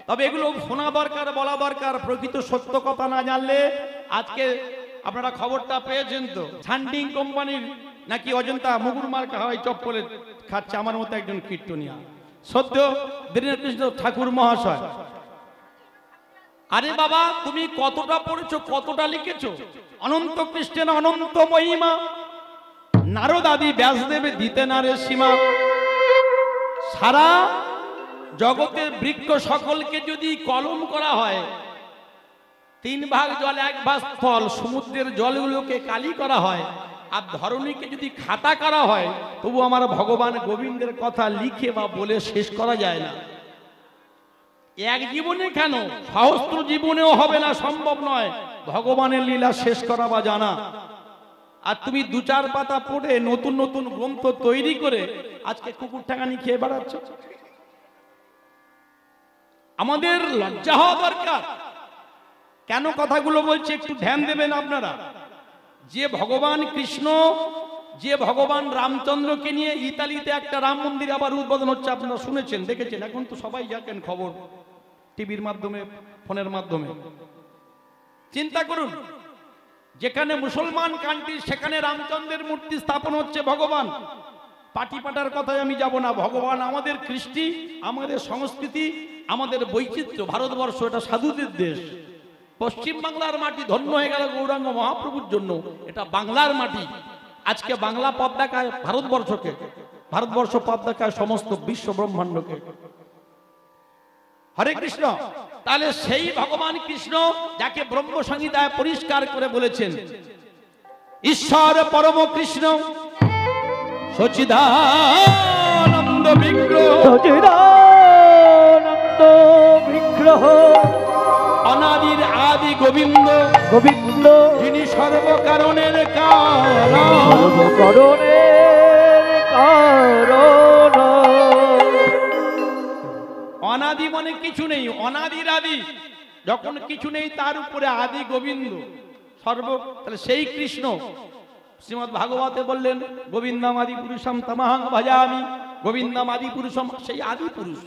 তবে এগুলো শোনা দরকার, বলা দরকার। প্রকৃত সত্য কথা না জানলে, আজকে আপনারা খবরটা পেয়েছেন তো, সান্ডিং কোম্পানির নাকি অজন্তা মুগুর মার খাওয়াই চপ্পলে খাচ্ছে আমার মতো একজন কীর্তনিয়া, সদ্য দীনকৃষ্ণ ঠাকুর মহাশয়। আরে বাবা, তুমি কতটা পড়েছো, কতটা লিখেছো? অনন্ত কৃষ্ণের অনন্ত মহিমা, নারদ আদি ব্যাসদেবে দিতে না রে সীমা। সারা জগতের বৃক্ষ সকলকে যদি কলম করা হয়, 3 ভাগ জল 1 ভাগ স্থল, সমুদ্রের জলগুলোকে কালি করা হয়, আর ধরণীকে যদি খাতা করা হয়, তবু আমার ভগবান গোবিন্দের কথা লিখে বা বলে শেষ করা যায় না। এক জীবনে কেন, সহস্র জীবনেও হবে না, সম্ভব নয় ভগবানের লীলা শেষ করা বা জানা। আর তুমি 2-4 পাতা পড়ে নতুন নতুন গ্রন্থ তৈরি করে আজকে কুকুর ঠাকানি খেয়ে বেড়াচ্ছ। আমাদের লজ্জা হওয়া দরকার। কেন কথাগুলো বলছি একটু ধ্যান দেবেন আপনারা। যে ভগবান কৃষ্ণ, যে ভগবান রামচন্দ্রকে নিয়ে ইতালিতে একটা রাম মন্দির আবার উদ্বোধন হচ্ছে, আপনারা শুনেছেন, দেখেছেন, এখন তো সবাই জানেন খবর, টিভির মাধ্যমে, ফোনের মাধ্যমে। চিন্তা করুন, যেখানে মুসলমান কান্ট্রি সেখানে রামচন্দ্রের মূর্তি স্থাপন হচ্ছে। ভগবান পাটি পাটার কথায় আমি যাব না। ভগবান আমাদের কৃষ্টি, আমাদের সংস্কৃতি, আমাদের বৈচিত্র্য। ভারতবর্ষ এটা সাধুদের দেশ। পশ্চিম বাংলার মাটি ধন্য হয়ে গেল গৌরাঙ্গ মহাপ্রভুর জন্য। এটা বাংলার মাটি। আজকে বাংলা পথ দেখায় ভারতবর্ষকে, ভারতবর্ষ পথ দেখায় সমস্ত বিশ্ব ব্রহ্মাণ্ডকে। হরে কৃষ্ণ। তাহলে সেই ভগবান কৃষ্ণ যাকে ব্রহ্ম সংহিতায় পরিষ্কার করে বলেছেন, ঈশ্বর পরম কৃষ্ণ সচিদানন্দ বিগ্রহ, সচিদানন্দ বিগ্রহ, অনাদির আদি গোবিন্দ, গোবিন্দ যিনি সর্বকারণের কারণ, সর্বকারণের কারণ। অনাদি মানে কিছু নেই, অনাদির আদি। যখন কিছু নেই তার উপরে আদি গোবিন্দ সর্ব, তাহলে সেই কৃষ্ণ শ্রীমদ্ ভাগবতে বললেন, গোবিন্দম আদি পুরুষম তমহং ভজামি। গোবিন্দম আদি পুরুষম, সেই আদি পুরুষ।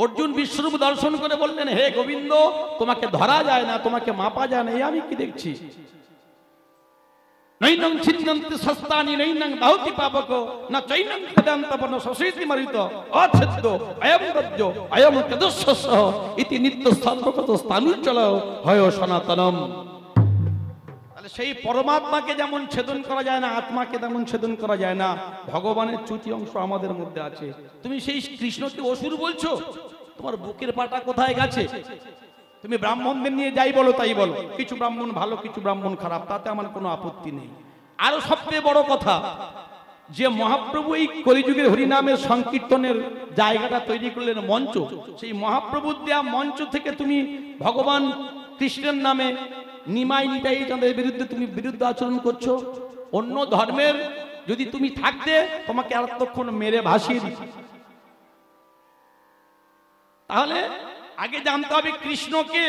অর্জুন বিশ্বরূপ দর্শন করে বললেন, হে গোবিন্দ, তোমাকে ধরা যায় না, তোমাকে মাপা যায় না, এই আমি কি দেখছি। নৈনং ছিন্নন্তি সস্তানি নৈনং দাহতি পাবক না চৈনং বেদান্তপন সসীতি মরিত অচ্ছেদ্য অয়ম রজ্জ অয়ম কদস্য ইতি নিত্য সর্বগত স্থানুচল হয় সনাতনম। তাহলে সেই পরমাত্মাকে যেমন ছেদন করা যায় না, আত্মাকে তেমন ছেদন করা যায় না। ভগবানের চ্যুতি অংশ আমাদের মধ্যে আছে। তুমি সেই কৃষ্ণকে অসুর বলছো, তোমার বুকের পাটা কোথায় গেছে? তুমি ব্রাহ্মণদের নিয়ে যাই বলো তাই বলো, কিছু ব্রাহ্মণ ভালো, কিছু ব্রাহ্মণ খারাপ, তাতে আমার কোনো আপত্তি নেই। আরো সবচেয়ে বড় কথা, যে মহাপ্রভু এই কলিযুগের হরিনামের সংকীর্তনের জায়গাটা তৈরি করলেন, মঞ্চ, সেই মহাপ্রভুর দেয়া মঞ্চ থেকে তুমি ভগবান কৃষ্ণের নামে নিমাই নিতাই তাদের বিরুদ্ধে তুমি বিরুদ্ধ আচরণ করছো। অন্য ধর্মের যদি তুমি থাকতে, তোমাকে এতক্ষণ মেরে ভাসিয়ে দিত। তাহলে আগে জানতে হবে কৃষ্ণকে।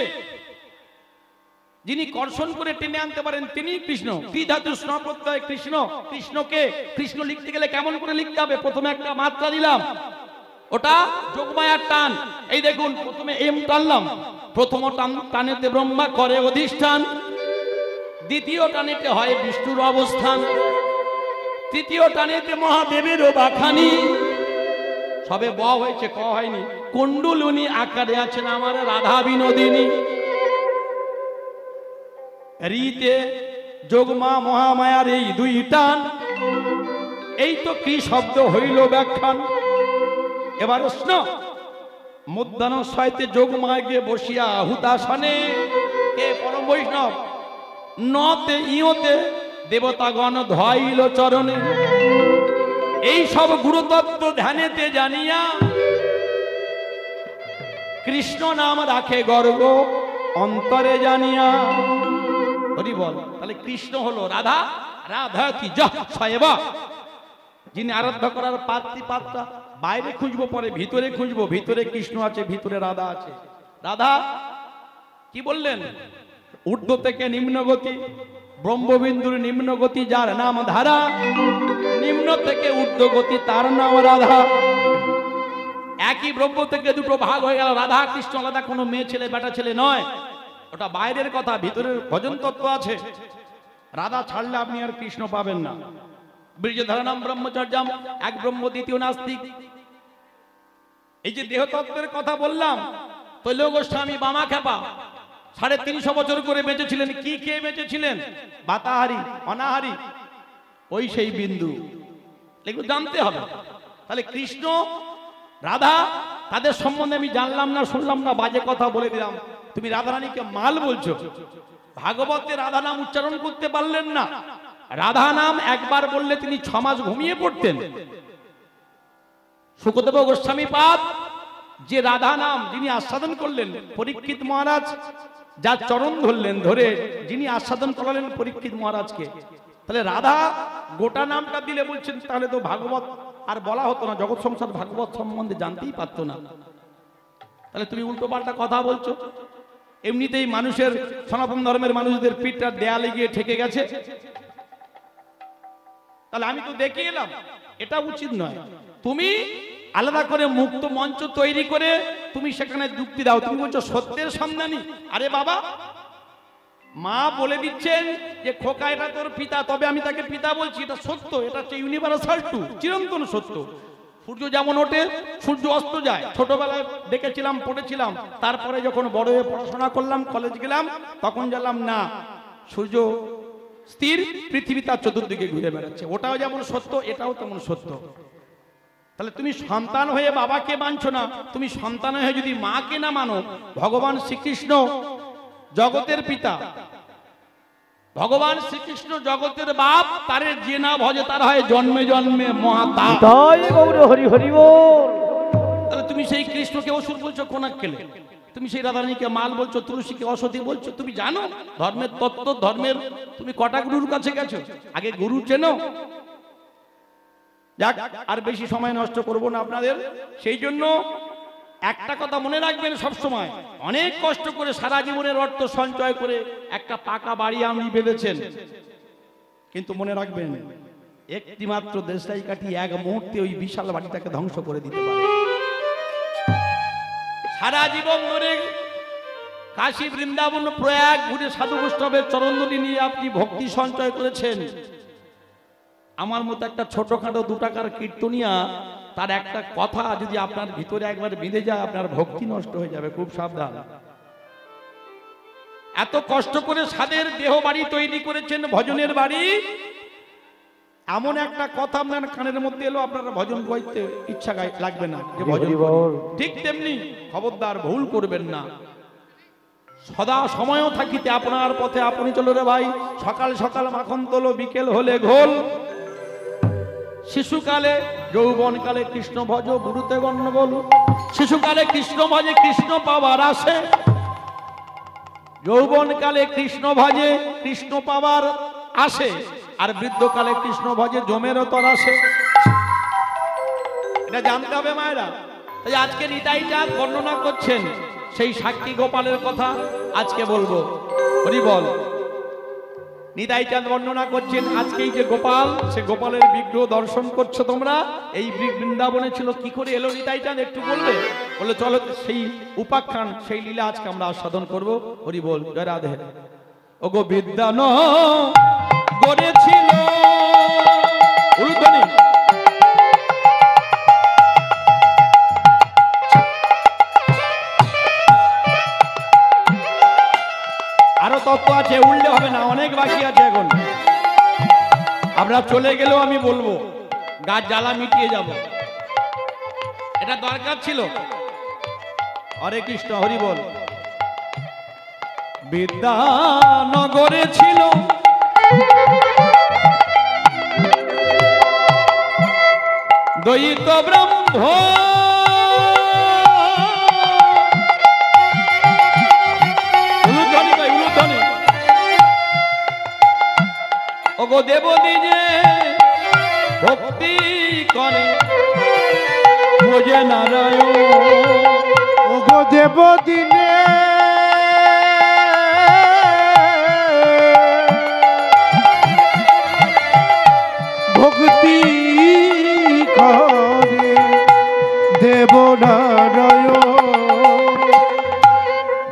যিনি কর্ষণ করে টেনে আনতে পারেন তিনি কৃষ্ণ। কি ধাতু স্ন প্রত্যয় কৃষ্ণ। কৃষ্ণকে, কৃষ্ণ লিখতে গেলে কেমন করে লিখতে হবে? প্রথমে একটা মাত্রা দিলাম, ওটা যোগমায়ার টান। এই দেখুন, প্রথমে এম টানলাম, প্রথম টানেতে ব্রহ্মা করে অধিষ্ঠান, দ্বিতীয় টানেতে হয় বিষ্ণুর অবস্থান, তৃতীয় টানেতে মহাদেবেরও বাখানি। সবে ব হয়েছে, ক হয়নি। কুণ্ডুলুনি আকারে আছেন আমার রাধা বিনোদিনী। রীতে যোগমা মহামায়ার এই 2 টান, এই তো কি শব্দ হইল ব্যাখ্যান। এবার প্রশ্ন, মধ্যাহ্ন সাইতে যোগমায় গিয়ে বসিয়া হুতাসনে কে পরম বৈষ্ণব, নতে ইয়তে দেবতাগণ ধইল চরণে। এই সব গুরুতত্ত্ব ধ্যানেতে জানিয়া কৃষ্ণ নাম রাখে গর্ব অন্তরে জানিয়া। হরি বল। তাহলে কৃষ্ণ হলো রাধা, রাধা কি জয়বা, যিনি আরাধ্য করার পাত্রী পাত্রা। বাইরে খুঁজবো পরে, ভিতরে খুঁজবো, ভিতরে কৃষ্ণ আছে, ভিতরে রাধা আছে। রাধা কি বললেন? ঊর্ধ্ব থেকে নিম্নগতি, ব্রহ্মবিন্দুর নিম্নগতি যার নাম ধারা, নিম্ন থেকে ঊর্ধ্বগতি তার নাম রাধা। একই ব্রহ্ম থেকে দুটো ভাগ হয়ে গেল, রাধা কৃষ্ণ আলাদা কোনো মেয়ে ছেলে বেটা ছেলে নয়, ওটা বাইরের কথা, ভিতরের ভজন তত্ত্ব আছে। রাধা ছাড়লে আপনি আর কৃষ্ণ পাবেন না। বীর্যধারণাম ব্রহ্মচর্যাম, এক ব্রহ্ম দ্বিতীয় নাস্তিক। এই যে দেহতত্ত্বের কথা বললাম, তৈল গোস্বামী বামা খেপা 350 বছর করে বেঁচেছিলেন। কি কে বেঁচেছিলেন? বাতাহারি, অনাহারি, ওই সেই বিন্দু। এগুলো জানতে হবে। তাহলে কৃষ্ণ রাধা তাদের সম্বন্ধে আমি জানলাম না, শুনলাম না, বাজে কথা বলে দিলাম। তুমি রাধারানীকে মাল বলছো। ভাগবতে রাধা নাম উচ্চারণ করতে পারলেন না। রাধা নাম একবার বললে তিনি 6 মাস ঘুমিয়ে পড়তেন। সুখদেব গোস্বামী পাদ যে রাধা নাম যিনি আস্বাদন করলেন, পরীক্ষিত মহারাজ যার চরণ ধরলেন, ধরে যিনি আস্বাদন করালেন পরীক্ষিত মহারাজকে। তাহলে রাধা গোটা নামটা দিলে বলছেন, তাহলে তো ভাগবত আর বলা হতো না, জগৎ সংসার ভাগবত সম্বন্ধে জানতেই পারতো না। তাহলে তুমি উল্টো পাল্টা কথা বলছো। এমনিতেই মানুষের, সনাতন ধর্মের মানুষদের পিঠটা দেয়ালে গিয়ে ঠেকে গেছে। তাহলে আমি তো দেখে এলাম, এটা উচিত নয়। তুমি আলাদা করে মুক্ত মঞ্চ তৈরি করে তুমি সেখানে যুক্তি দাও। তুমি বলছো সত্যের সন্ধানী। আরে বাবা, মা বলে দিচ্ছেন যে খোকা এটা তোর পিতা, তবে আমি তাকে পিতা বলছি, এটা সত্য। এটা হচ্ছে ইউনিভার্সাল ট্রু, চিরন্তন সত্য। সূর্য যেমন ওঠে, সূর্য অস্ত যায়। ছোটবেলায় দেখেছিলাম, পড়েছিলাম। তারপরে যখন বড় হয়ে পড়াশোনা করলাম, কলেজ গেলাম, তখন জানলাম না, সূর্য স্থির, পৃথিবী তার চতুর্দিকে ঘুরে বেড়াচ্ছে। ওটাও যেমন সত্য, এটাও তেমন সত্য। তাহলে তুমি সন্তান হয়ে বাবাকে মানছো না, তুমি সন্তান হয়ে যদি মাকে না মানো, ভগবান শ্রীকৃষ্ণ জগতের পিতা, ভগবান শ্রীকৃষ্ণ জগতের বাপ, তারে যে না ভজে তার হয় জন্মে জন্মে মহাতাপ। তাই গৌর হরি হরি বল। তাহলে তুমি সেই কৃষ্ণকে অসুর বলছো কোনাক কেলে? তুমি সেই রাধারানীকে মাল বলছো, তুলসীকে অসতী বলছো। তুমি জানো ধর্মের তত্ত্ব, ধর্মের তুমি কটা গুরুর কাছে গেছো? আগে গুরু চেনো। যাক, আর বেশি সময় নষ্ট করব না আপনাদের। সেই জন্য একটা কথা মনে রাখবেন সব সময়, অনেক কষ্ট করে সারা জীবনের অর্থ সঞ্চয় করে একটা পাকা বাড়ি আপনি বেঁধেছেন, কিন্তু মনে রাখবেন একটি মাত্র দেশলাই কাঠি এক মুহূর্তে ওই বিশাল বাড়িটাকে ধ্বংস করে দিতে পারে। সারা জীবন ধরে কাশী, বৃন্দাবন, প্রয়াগ ঘুরে সাধু বৈষ্ণবের চরণধূলি নিয়ে আপনি ভক্তি সঞ্চয় করেছেন। আমার মতো একটা ছোটখাটো 2 টাকার কীর্তনিয়া, তার একটা কথা যদি আপনার ভিতরে একবার বেঁধে যায়, আপনার ভক্তি নষ্ট হয়ে যাবে। খুব সাবধান। এত কষ্ট করে সাদের দেহ বাড়ি তৈরি করেছেন, ভজনের বাড়ি, এমন একটা কথা আপনার কানের মধ্যে এলো, আপনার ভজন গাইতে ইচ্ছা লাগবে না যে ভজন। ঠিক তেমনি খবরদার ভুল করবেন না। সদা সময়ও থাকিতে আপনার পথে আপনি চলো রে ভাই। সকাল সকাল মাখন তোলো, বিকেল হলে ঘোল। শিশুকালে যৌবনকালে কৃষ্ণ ভজ, গুরুতে গণ্ডগোল। শিশুকালে কৃষ্ণ ভজে, কৃষ্ণ পাবার আসে। যৌবনকালে কৃষ্ণ ভজে, কৃষ্ণ পাবার আসে। আর বৃদ্ধকালে কৃষ্ণ ভজে, জমেরও তর আসে। এটা জানতে হবে মায়েরা। তাই আজকে নিতাইটা বর্ণনা করছেন সেই সাক্ষী গোপালের কথা আজকে বলবো। হরি বল। নিতাই চাঁদ বর্ণনা করছেন আজকে এই যে গোপাল, সে গোপালের বিগ্রহ দর্শন করছো তোমরা, এই বৃন্দাবনে ছিল, কি করে এলো নিতাই চাঁদ একটু বলবে? বলে চলো সেই উপাখ্যান, সেই লীলা আজকে আমরা আস্বাদন করবো। হরি বল, জয় রাধে। ওগো বিদ্যান গড়েছিল উলুধ্বনি। আরো তত্ত্ব আছে, উল্টে হবে না, অনেক বাকি আছে। এখন আমরা চলে গেলেও আমি বলবো, গাছ জ্বালা মিটিয়ে যাব, এটা দরকার ছিল। হরে কৃষ্ণ, হরি বল। বিদ্যানগরে ছিল দ্বৈত ব্রহ্ম, ওগো দেবদিনে ভক্তি করে বোঝে নারায়ণ। ওগো দেবদিনে ভক্তি করে, দেব নারায়ণ।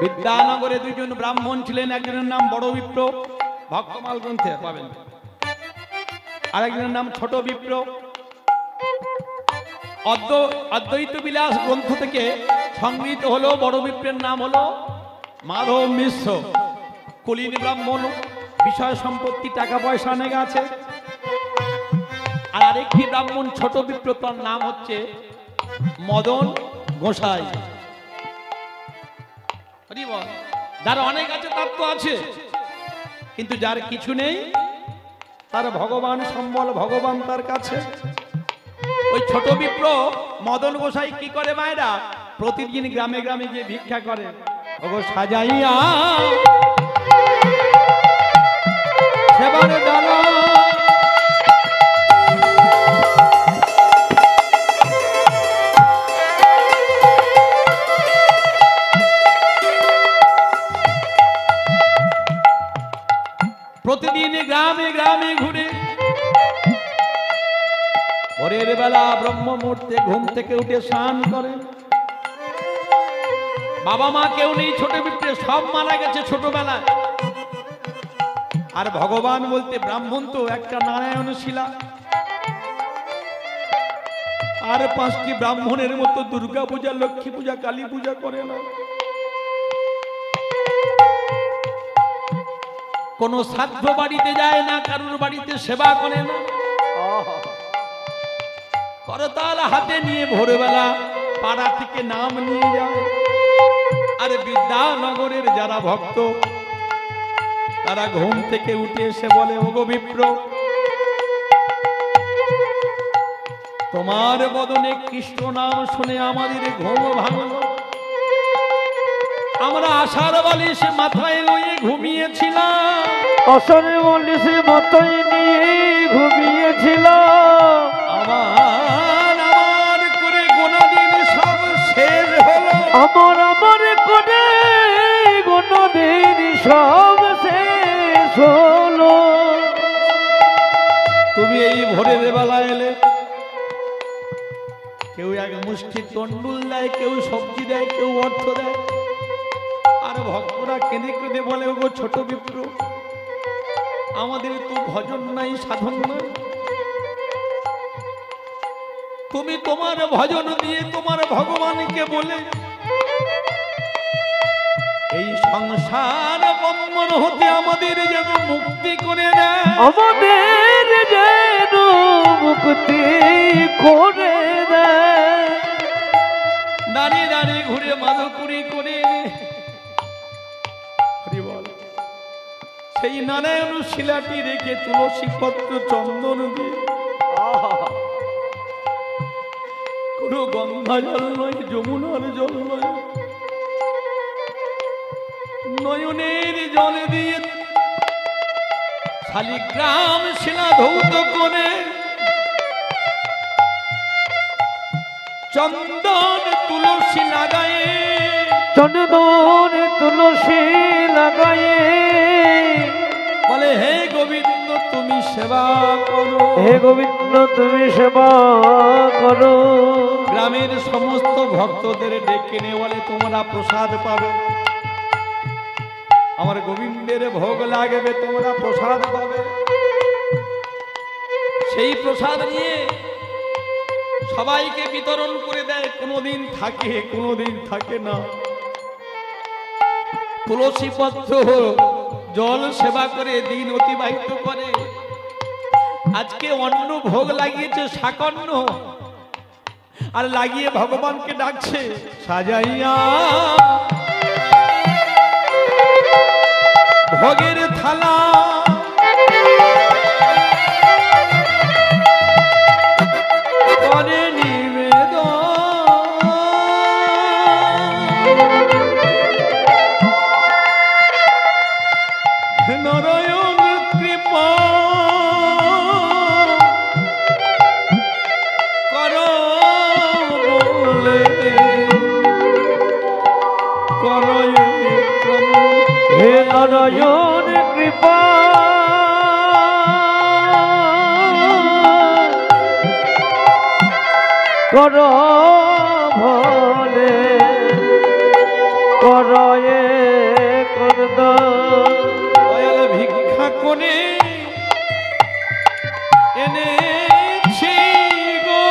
বিদ্যানগরে দুইজন ব্রাহ্মণ ছিলেন, একজনের নাম বড় বিপ্র, ভক্তমাল গ্রন্থে পাবেন, আরেকজনের নাম ছোট বিপ্র। অদ্বৈত বিলাস গ্রন্থ থেকে সংগৃহীত হলো। বড় বিপ্রের নাম হলো মাধব মিশ্র, কুলীন ব্রাহ্মণ, বিষয় সম্পত্তি টাকা পয়সা অনেক আছে। আর আরেকটি ব্রাহ্মণ ছোট বিপ্র, তার নাম হচ্ছে মদন গোসাই। যার অনেক আছে তার তো আছে, কিন্তু যার কিছু নেই তার ভগবান সম্বল, ভগবান তার কাছে। ওই ছোট বিপ্র মদন গোসাই কি করে মায়েরা? প্রতিদিন গ্রামে গ্রামে গিয়ে ভিক্ষা করে। ওগো সাজাইয়া সেবার ডালা, প্রতিদিন গ্রামে গ্রামে ঘুরে ভোরের বেলা ব্রহ্ম মুহূর্তে ঘুম থেকে উঠে স্নান করে। বাবা মা কেউ নেই, ছোট বিপ্রে সব মারা গেছে ছোটবেলায়। আর ভগবান বলতে ব্রাহ্মণ তো একটা নারায়ণ শিলা। আর 5টি ব্রাহ্মণের মতো দুর্গা পূজা, লক্ষ্মী পূজা, কালী পূজা করে না। কোন শ্রাদ্ধ বাড়িতে যায় না, কারুর বাড়িতে সেবা করে না। করতাল হাতে নিয়ে ভোরবেলা পাড়া থেকে নাম নিয়ে যায়। আর বিদ্যানগরের যারা ভক্ত তারা ঘুম থেকে উঠে এসে বলে, ওগো বিপ্র, তোমার বদনে কৃষ্ণ নাম শুনে আমাদের ঘুম ভাঙল। আমরা আশার বালিশ মাথায় লইয়ে ঘুমিয়েছিলাম, আষাঢ় বালিশ মাথায় নিয়ে ঘুমিয়েছিলাম। আমার করে গোনা দিন সব শেষ হলো। আমার করে গোনা দিন সব শেষ হলো। তুমি এই ভোরের বেলা এলে, কেউ এক মুষ্টি তন্ডুল দেয়, কেউ সবজি দেয়, কেউ অর্থ দেয়। আর ভক্তরা কেঁদে কেঁদে বলে, ওগো ছোট বিপ্র, আমাদের তো ভজন নাই, সাধন নাই। তুমি তোমার ভজন দিয়ে তোমার ভগবানকে বলে এই সংসার বন্ধন হতে আমাদের যেন মুক্তি করে দেয়, আমাদের যেন মুক্তি করে দেয়। দাঁড়িয়ে দাঁড়িয়ে ঘুরে মাধুকুরি করে সেই নারায়ণ শিলাটি রেখে তুলসী পত্র চন্দন দিয়ে, কোনো গঙ্গা জল নয়, যমুনার জল নয়, নয়নের জল দিয়ে শালিগ্রাম শিলা ধৌত করে চন্দন তুলসী লাগায়ে, চন্দন তুলসী লাগায়ে বলে, হে গোবিন্দ তুমি সেবা করো, হে গোবিন্দ তুমি সেবা করো। গ্রামের সমস্ত ভক্তদের ডেকে নিয়ে বলে, তোমরা প্রসাদ পাবে, আমার গোবিন্দের ভোগ লাগবে, তোমরা প্রসাদ পাবে। সেই প্রসাদ নিয়ে সবাইকে বিতরণ করে দেয়। কোনোদিন থাকে, কোনোদিন থাকে না। তুলসী পত্র জল সেবা করে দিন অতিবাহিত করে। আজকে অন্ন ভোগ লাগিয়েছে শাকন্ন, আর লাগিয়ে ভগবানকে ডাকছে, সাজাইয়া ভোগের থালা, করে নিবেদন, নারায়ণ কৃপা করো বলে, করো হে নারায়ণ কৃপা কর করয়ে করদ দয়াল ভিক্ষা করে এনেছি গো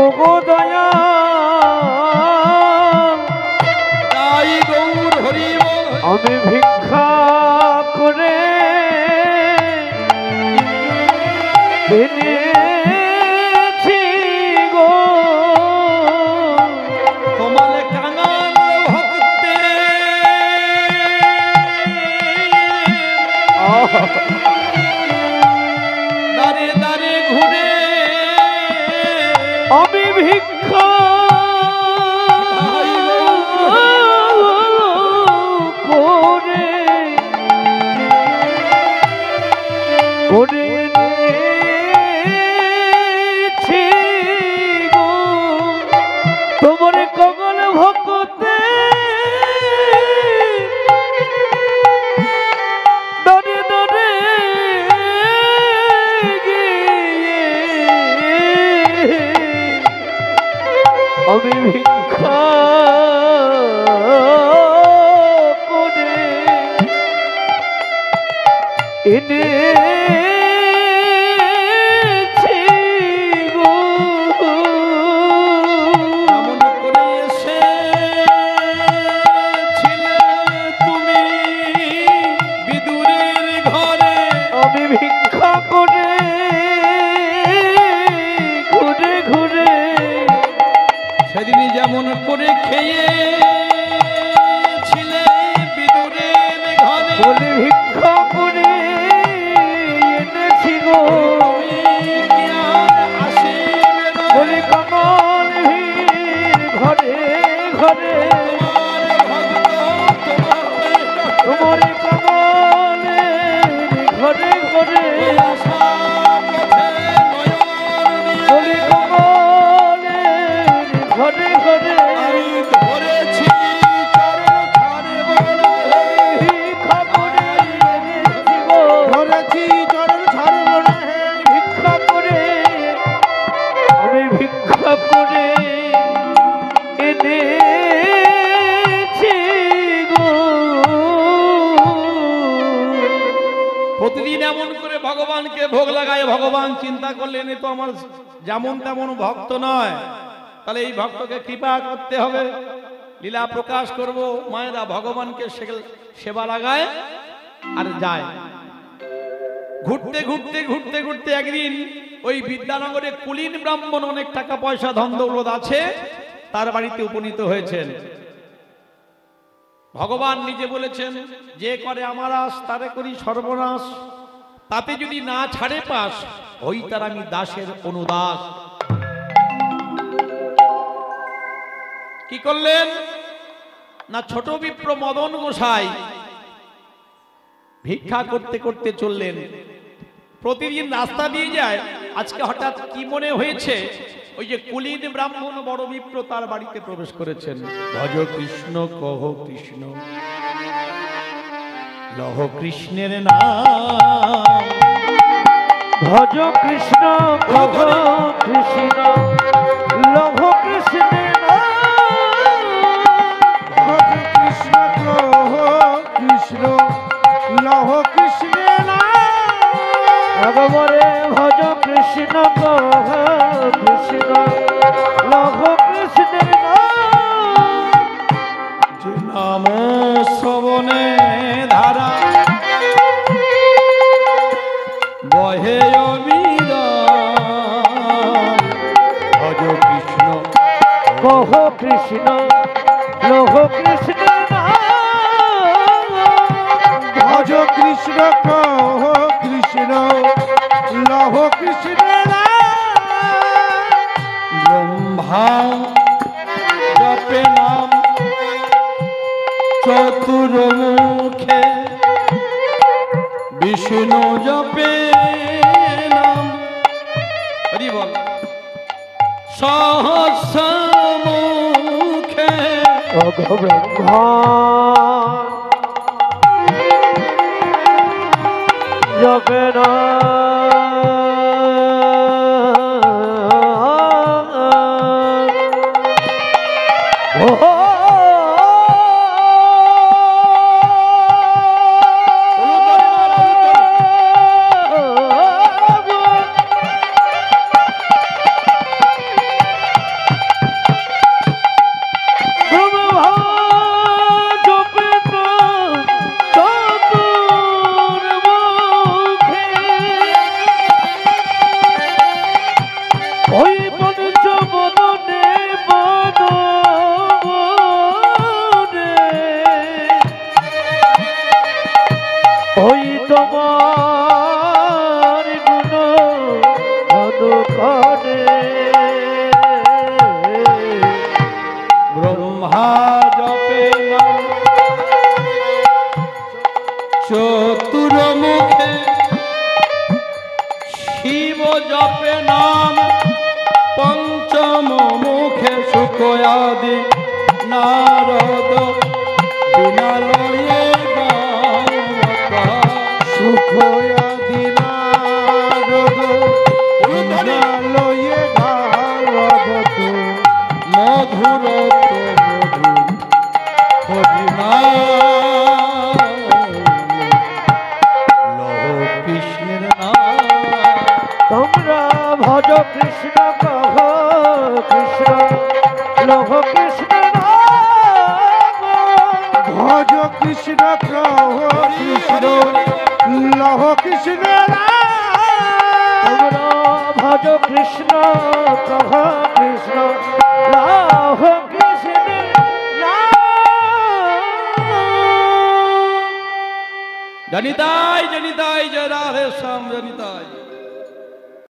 ওগো দয়া তাই গৌর হরি বল। আমি ভিক্ষা করে এনেছি গো তোমার কাঙাল ভক্তে দাঁড়ে দাঁড়ে ঘুরে আমি ভিক্ষা করে করে নিয়েছি গো তোমার কমল ভক্তে দরে দরে আমি ভিক্ষা করে এনেছি গো এমন করে এসেছিলে তুমি বিদুরের ঘরে আমি ভিক্ষা করে ঘুরে ঘুরে সেদিনই যেমন করে খেয়েছিলে বিদুরের ঘরে বলে ভিক্ষা করে এনেছি গো তুমি কি আর আসিবে না? বলে কমল ভিড় ঘরে ঘরে তোমার ভক্ত তোমার তোমার ঘরে ঘরে আশা পথে নয়ন দিয়ে বলি কমলের ঘরে ঘরে আমি ধরেছি চরণ ছাড়ে বলে। ভিক্ষা করে এনেছি গো ধরেছি চরণ ছাড়ব না হে ভিক্ষা করে আমি ভিক্ষা করে এনেছি গো প্রতিদিন এমন করে ভগবানকে ভোগ লাগায় ভগবান চিন্তা করলেন এ তো আমার যেমন তেমন ভক্ত নয়, তাহলে এই ভক্তকে কৃপা করতে হবে, লীলা প্রকাশ করব। মায়েরা ভগবানকে সেবা লাগায় আর যায়। ঘুরতে ঘুরতে ঘুরতে ঘুরতে একদিন ওই বিদ্যানগরে কুলীন ব্রাহ্মণ অনেক টাকা পয়সা ধন দৌলত আছে, তার বাড়িতে উপনীত হয়েছেন। ভগবান নিজে বলেছেন যে করে আমার আশ তারে করি সর্বনাশ, তাতে যদি না ছাড়ে পাস হই তার আমি দাসের অনুদাস। কি করলেন না, ছোট বিপ্র মদন গোসাই ভিক্ষা করতে করতে চললেন। প্রতিদিন রাস্তা দিয়ে যায়, আজকে হঠাৎ কি মনে হয়েছে ওই যে কুলীন ব্রাহ্মণ বড় বিপ্র তার বাড়িতে প্রবেশ করেছেন। ভজ কৃষ্ণ কহ কৃষ্ণ লহ কৃষ্ণের নাম, ভজ কৃষ্ণ কহ কৃষ্ণ লভ কৃষ্ণের নাম। ভজ কৃষ্ণ কহ কৃষ্ণ লহ কৃষ্ণের নাম। ভগবরে ভজ কৃষ্ণ কহ কৃষ্ণ লভ কৃষ্ণের নাম। যে নাম শ্রবণে ধারা বহে অমিরা, ভজ কৃষ্ণ কহ কৃষ্ণ লভ কৃষ্ণের নাম। ভজ কৃষ্ণ কহ কৃষ্ণ লহ কৃষ্ণের নাম। ব্রহ্মা জপে নাম চতুর্মুখে, বিষ্ণু জপে নাম হরি বল সহস্রমুখে। ব্রহ্মা জপে নাম। তোমার গুণ অনুকরণে ব্রহ্মা জপে না চতুর মুখে, শিব জপে নাম পঞ্চম মুখে, শুকয়াদি নারদ বিনালয়ে গাওয়া, সুখয়াদি নারদ বিনালয়ে গাওয়াবত, মধুর কৃষ্ণের নাম। তোমরা ভজ কৃষ্ণ কহ কৃষ্ণ লহ কৃষ্ণ ভজ কৃষ্ণ কহ কৃষ্ণ লহ কৃষ্ণ তোমরা ভজ কৃষ্ণ কহ কৃষ্ণ লহ কৃষ্ণ জনিতাই জনিতাই জয় রাধে শ্যাম জনিতা।